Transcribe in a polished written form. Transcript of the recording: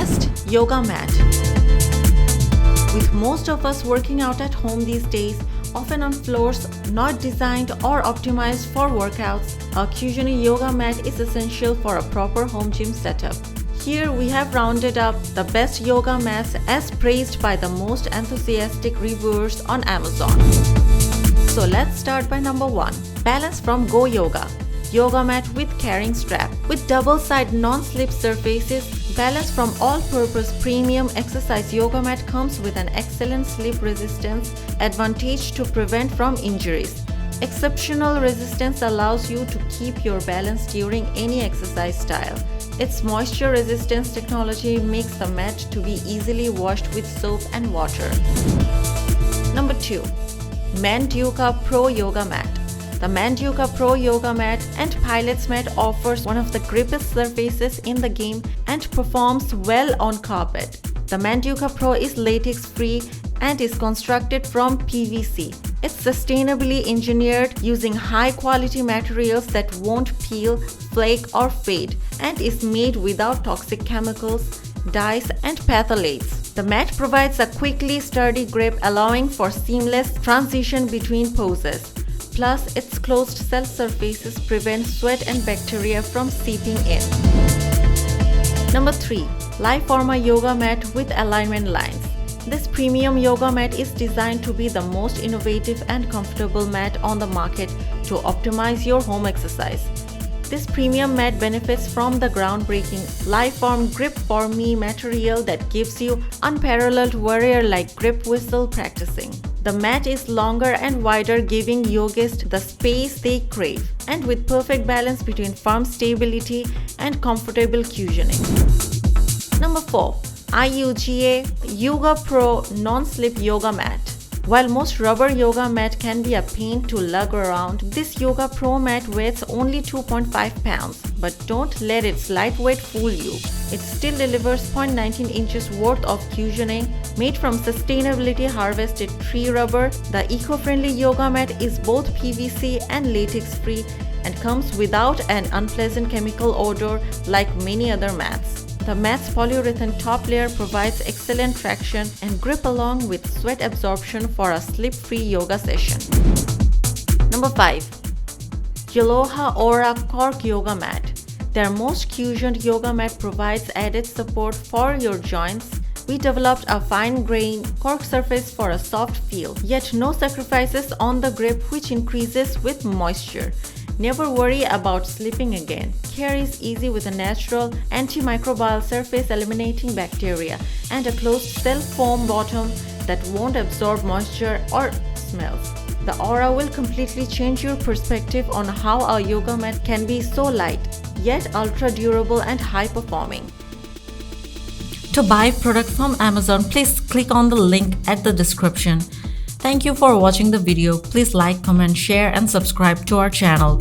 Best yoga mat. With most of us working out at home these days, often on floors not designed or optimized for workouts, a Kyujuni yoga mat is essential for a proper home gym setup. Here we have rounded up the best yoga mats as praised by the most enthusiastic reviewers on Amazon. So let's start by number 1. Balance from Go Yoga. Yoga mat with carrying strap. With double-side non-slip surfaces, Balance from All-Purpose Premium Exercise Yoga Mat comes with an excellent slip resistance advantage to prevent from injuries. Exceptional resistance allows you to keep your balance during any exercise style. Its moisture resistance technology makes the mat to be easily washed with soap and water. Number 2. Mantuca Pro Yoga Mat. The Mantuca Pro Yoga Mat and Pilot's Mat offers one of the grippiest surfaces in the game and performs well on carpet. The Mantuca Pro is latex-free and is constructed from PVC. It's sustainably engineered using high-quality materials that won't peel, flake, or fade, and is made without toxic chemicals, dyes, and phthalates. The mat provides a quickly sturdy grip, allowing for seamless transition between poses. Plus, its closed cell surfaces prevent sweat and bacteria from seeping in. Number 3. Lyforma Yoga Mat with Alignment Lines. This premium yoga mat is designed to be the most innovative and comfortable mat on the market to optimize your home exercise. This premium mat benefits from the groundbreaking Lyforma Grip for Me material that gives you unparalleled warrior-like grip whistle practicing. The mat is longer and wider, giving yogists the space they crave, and with perfect balance between firm stability and comfortable cushioning. Number 4. Iuga Iuga Pro Non-Slip Yoga Mat. While most rubber yoga mat can be a pain to lug around, this Yoga Pro mat weighs only 2.5 pounds. But don't let its lightweight fool you. It still delivers 0.19 inches worth of cushioning made from sustainability harvested tree rubber. The eco-friendly yoga mat is both PVC and latex-free and comes without an unpleasant chemical odor like many other mats. The mat's polyurethane top layer provides excellent traction and grip along with sweat absorption for a slip-free yoga session. Number 5. Yaloha Aura Cork Yoga Mat. Their most cushioned yoga mat provides added support for your joints. We developed a fine-grained cork surface for a soft feel, yet no sacrifices on the grip, which increases with moisture. Never worry about slipping again. Care is easy with a natural antimicrobial surface eliminating bacteria and a closed cell foam bottom that won't absorb moisture or smells. The Aura will completely change your perspective on how a yoga mat can be so light, yet ultra durable and high performing. To buy product from Amazon, please click on the link at the description. Thank you for watching the video. Please like, comment, share and subscribe to our channel.